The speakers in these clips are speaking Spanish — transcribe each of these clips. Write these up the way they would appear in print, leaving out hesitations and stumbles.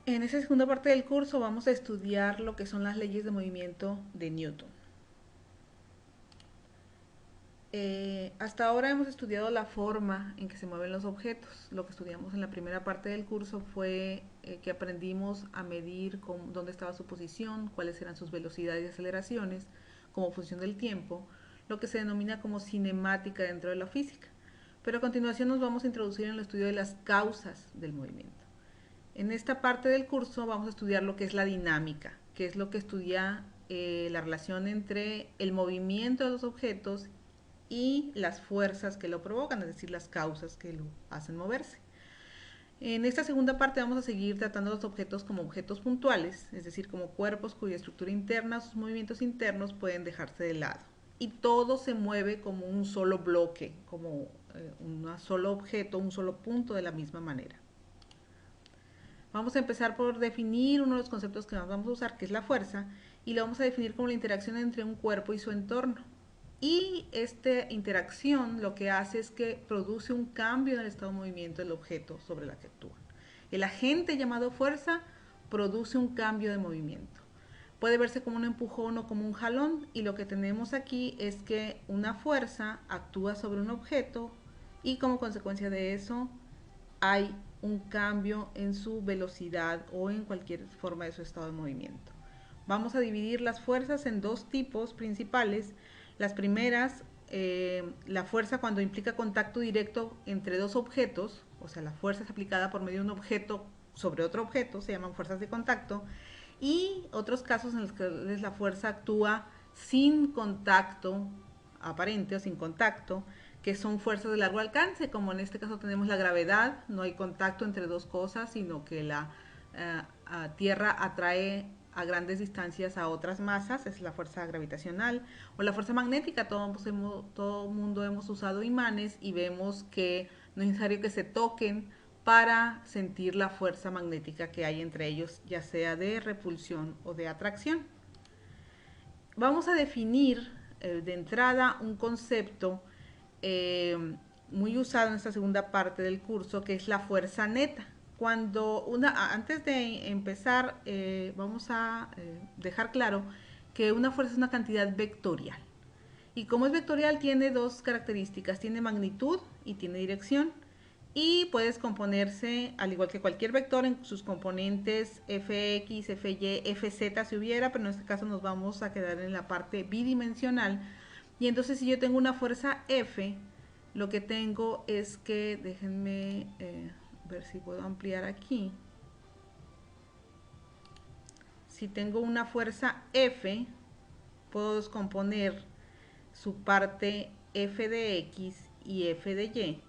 En esa segunda parte del curso vamos a estudiar lo que son las leyes de movimiento de Newton. Hasta ahora hemos estudiado la forma en que se mueven los objetos. Lo que estudiamos en la primera parte del curso fue que aprendimos a medir dónde estaba su posición, cuáles eran sus velocidades y aceleraciones como función del tiempo, lo que se denomina como cinemática dentro de la física. Pero a continuación nos vamos a introducir en el estudio de las causas del movimiento. En esta parte del curso vamos a estudiar lo que es la dinámica, que es lo que estudia la relación entre el movimiento de los objetos y las fuerzas que lo provocan, es decir, las causas que lo hacen moverse. En esta segunda parte vamos a seguir tratando los objetos como objetos puntuales, es decir, como cuerpos cuya estructura interna, sus movimientos internos pueden dejarse de lado. Y todo se mueve como un solo bloque, como un solo objeto, un solo punto de la misma manera. Vamos a empezar por definir uno de los conceptos que más vamos a usar, que es la fuerza, y lo vamos a definir como la interacción entre un cuerpo y su entorno. Y esta interacción lo que hace es que produce un cambio en el estado de movimiento del objeto sobre la que actúa. El agente llamado fuerza produce un cambio de movimiento. Puede verse como un empujón o como un jalón, y lo que tenemos aquí es que una fuerza actúa sobre un objeto y como consecuencia de eso hay un cambio en su velocidad o en cualquier forma de su estado de movimiento. Vamos a dividir las fuerzas en dos tipos principales. Las primeras, la fuerza cuando implica contacto directo entre dos objetos, o sea, la fuerza es aplicada por medio de un objeto sobre otro objeto, se llaman fuerzas de contacto, y otros casos en los que la fuerza actúa sin contacto aparente o sin contacto, que son fuerzas de largo alcance, como en este caso tenemos la gravedad, no hay contacto entre dos cosas, sino que la Tierra atrae a grandes distancias a otras masas, es la fuerza gravitacional, o la fuerza magnética, todo mundo hemos usado imanes y vemos que no es necesario que se toquen para sentir la fuerza magnética que hay entre ellos, ya sea de repulsión o de atracción. Vamos a definir de entrada un concepto muy usado en esta segunda parte del curso, que es la fuerza neta. Antes de empezar, vamos a dejar claro que una fuerza es una cantidad vectorial. Y como es vectorial, tiene dos características: tiene magnitud y tiene dirección. Y puedes componerse, al igual que cualquier vector, en sus componentes fx, fy, fz si hubiera, pero en este caso nos vamos a quedar en la parte bidimensional. Y entonces si yo tengo una fuerza F, lo que tengo es que, déjenme ver si puedo ampliar aquí. Si tengo una fuerza F, puedo descomponer su parte f de x y f de y,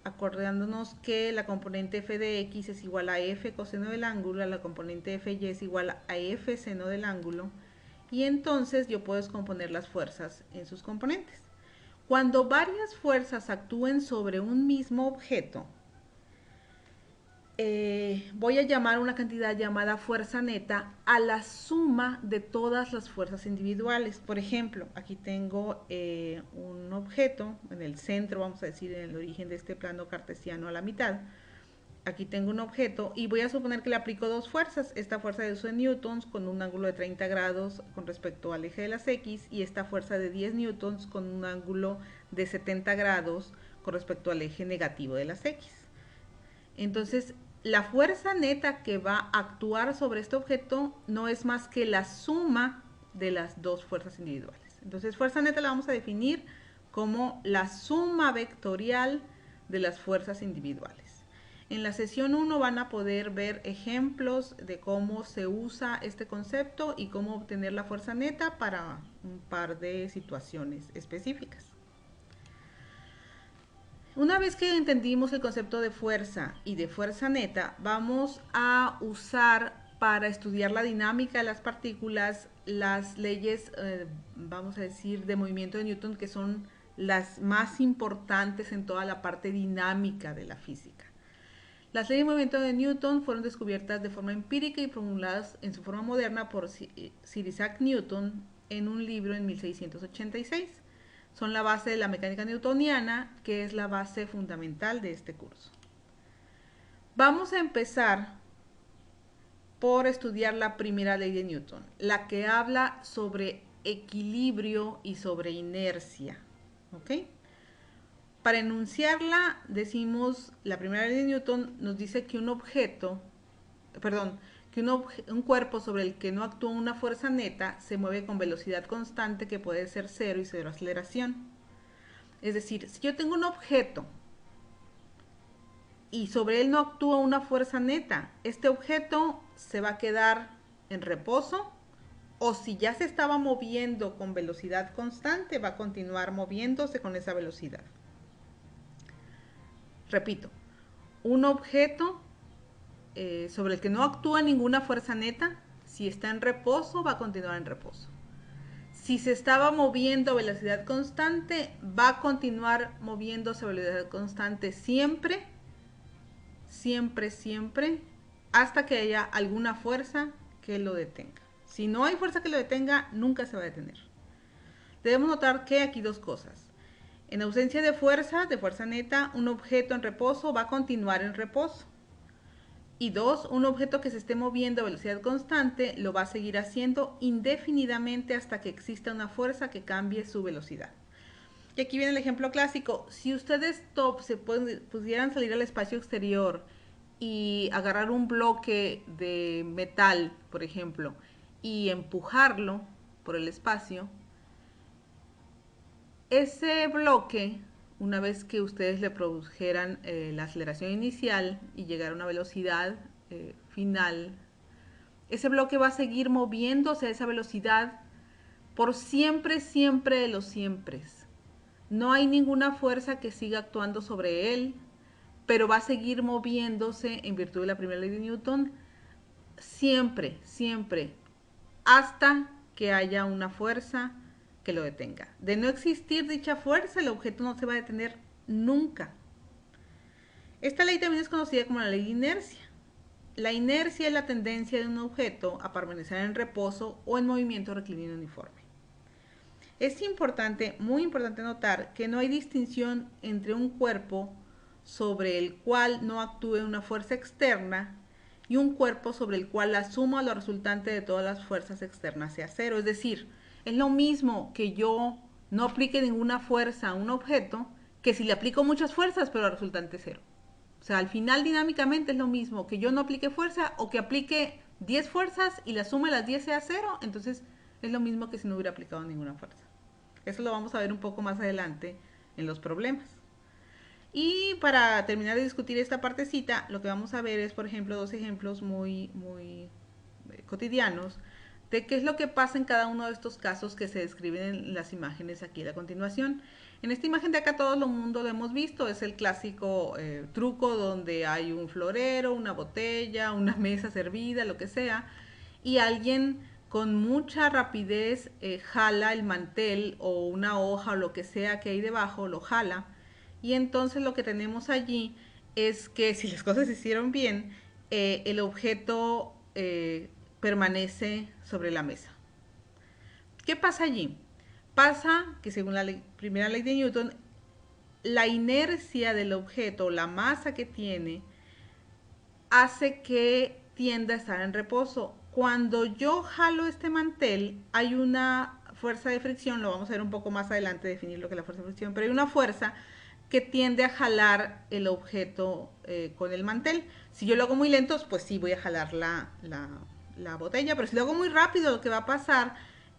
acordándonos que la componente f de x es igual a f coseno del ángulo, la componente f y es igual a f seno del ángulo, y entonces yo puedo descomponer las fuerzas en sus componentes. Cuando varias fuerzas actúen sobre un mismo objeto, voy a llamar una cantidad llamada fuerza neta a la suma de todas las fuerzas individuales. Por ejemplo, aquí tengo un objeto en el centro, vamos a decir en el origen de este plano cartesiano a la mitad. Aquí tengo un objeto y voy a suponer que le aplico dos fuerzas. Esta fuerza de uso de newtons con un ángulo de 30 grados con respecto al eje de las X, y esta fuerza de 10 newtons con un ángulo de 70 grados con respecto al eje negativo de las X. Entonces, la fuerza neta que va a actuar sobre este objeto no es más que la suma de las dos fuerzas individuales. Entonces, fuerza neta la vamos a definir como la suma vectorial de las fuerzas individuales. En la sesión 1 van a poder ver ejemplos de cómo se usa este concepto y cómo obtener la fuerza neta para un par de situaciones específicas. Una vez que entendimos el concepto de fuerza y de fuerza neta, vamos a usar para estudiar la dinámica de las partículas las leyes, vamos a decir, de movimiento de Newton, que son las más importantes en toda la parte dinámica de la física. Las leyes de movimiento de Newton fueron descubiertas de forma empírica y formuladas en su forma moderna por Sir Isaac Newton en un libro en 1686. Son la base de la mecánica newtoniana, que es la base fundamental de este curso. Vamos a empezar por estudiar la primera ley de Newton, la que habla sobre equilibrio y sobre inercia. ¿Ok? Para enunciarla, decimos, la primera ley de Newton nos dice que un cuerpo sobre el que no actúa una fuerza neta se mueve con velocidad constante que puede ser cero y cero aceleración. Es decir, si yo tengo un objeto y sobre él no actúa una fuerza neta, este objeto se va a quedar en reposo, o si ya se estaba moviendo con velocidad constante, va a continuar moviéndose con esa velocidad. Repito, un objeto sobre el que no actúa ninguna fuerza neta, si está en reposo, va a continuar en reposo. Si se estaba moviendo a velocidad constante, va a continuar moviéndose a velocidad constante siempre, siempre, siempre, hasta que haya alguna fuerza que lo detenga. Si no hay fuerza que lo detenga, nunca se va a detener. Debemos notar que aquí dos cosas. En ausencia de fuerza neta, un objeto en reposo va a continuar en reposo. Y dos, un objeto que se esté moviendo a velocidad constante lo va a seguir haciendo indefinidamente hasta que exista una fuerza que cambie su velocidad. Y aquí viene el ejemplo clásico. Si ustedes pudieran salir al espacio exterior y agarrar un bloque de metal, por ejemplo, y empujarlo por el espacio, ese bloque, una vez que ustedes le produjeran la aceleración inicial y llegara a una velocidad final, ese bloque va a seguir moviéndose a esa velocidad por siempre, siempre de los siempre. No hay ninguna fuerza que siga actuando sobre él, pero va a seguir moviéndose en virtud de la primera ley de Newton siempre, siempre, hasta que haya una fuerza que lo detenga. De no existir dicha fuerza, el objeto no se va a detener nunca. Esta ley también es conocida como la ley de inercia. La inercia es la tendencia de un objeto a permanecer en reposo o en movimiento rectilíneo uniforme. Es importante, muy importante notar que no hay distinción entre un cuerpo sobre el cual no actúe una fuerza externa y un cuerpo sobre el cual la suma o la resultante de todas las fuerzas externas sea cero. Es decir, es lo mismo que yo no aplique ninguna fuerza a un objeto que si le aplico muchas fuerzas pero la resultante es cero. O sea, al final dinámicamente es lo mismo que yo no aplique fuerza o que aplique 10 fuerzas y la suma de las 10 sea cero, entonces es lo mismo que si no hubiera aplicado ninguna fuerza. Eso lo vamos a ver un poco más adelante en los problemas. Y para terminar de discutir esta partecita, lo que vamos a ver es, por ejemplo, dos ejemplos muy cotidianos de qué es lo que pasa en cada uno de estos casos que se describen en las imágenes aquí a continuación. En esta imagen de acá todo el mundo lo hemos visto, es el clásico truco donde hay un florero, una botella, una mesa servida, lo que sea, y alguien con mucha rapidez jala el mantel o una hoja o lo que sea que hay debajo, lo jala, y entonces lo que tenemos allí es que si las cosas se hicieron bien, el objeto permanece sobre la mesa. ¿Qué pasa allí? Pasa que según la primera ley de Newton, la inercia del objeto, la masa que tiene, hace que tienda a estar en reposo. Cuando yo jalo este mantel, hay una fuerza de fricción, lo vamos a ver un poco más adelante, definir lo que es la fuerza de fricción, pero hay una fuerza que tiende a jalar el objeto con el mantel. Si yo lo hago muy lento, pues sí voy a jalar la botella, pero si lo hago muy rápido, lo que va a pasar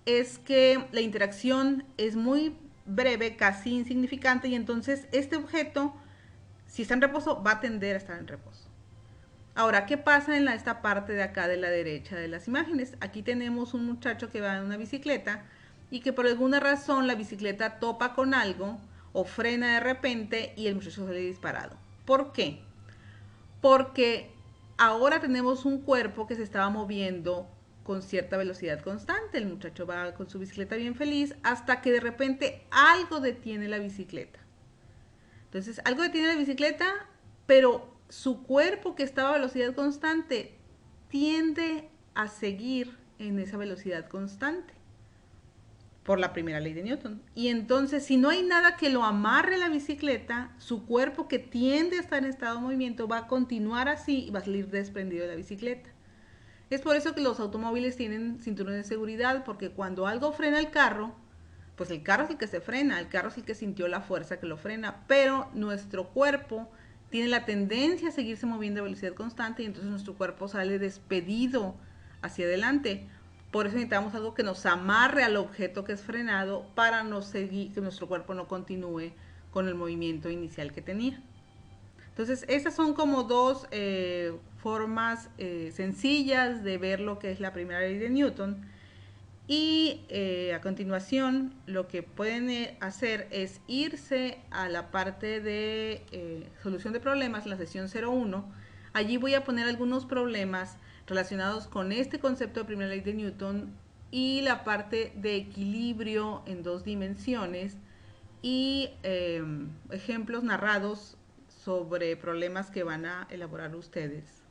es que la interacción es muy breve, casi insignificante, y entonces este objeto, si está en reposo, va a tender a estar en reposo. Ahora, ¿qué pasa en esta parte de acá de la derecha de las imágenes? Aquí tenemos un muchacho que va en una bicicleta y que por alguna razón la bicicleta topa con algo o frena de repente y el muchacho sale disparado. ¿Por qué? Porque ahora tenemos un cuerpo que se estaba moviendo con cierta velocidad constante. El muchacho va con su bicicleta bien feliz hasta que de repente algo detiene la bicicleta. Entonces, algo detiene la bicicleta, pero su cuerpo que estaba a velocidad constante tiende a seguir en esa velocidad constante por la primera ley de Newton. Y entonces, si no hay nada que lo amarre a la bicicleta, su cuerpo que tiende a estar en estado de movimiento va a continuar así y va a salir desprendido de la bicicleta. Es por eso que los automóviles tienen cinturones de seguridad, porque cuando algo frena el carro, pues el carro es el que se frena, el carro es el que sintió la fuerza que lo frena, pero nuestro cuerpo tiene la tendencia a seguirse moviendo a velocidad constante y entonces nuestro cuerpo sale despedido hacia adelante. Por eso necesitamos algo que nos amarre al objeto que es frenado para no seguir, que nuestro cuerpo no continúe con el movimiento inicial que tenía. Entonces, estas son como dos formas sencillas de ver lo que es la primera ley de Newton. Y a continuación, lo que pueden hacer es irse a la parte de solución de problemas, la sesión 01. Allí voy a poner algunos problemas relacionados con este concepto de primera ley de Newton y la parte de equilibrio en dos dimensiones y ejemplos narrados sobre problemas que van a elaborar ustedes.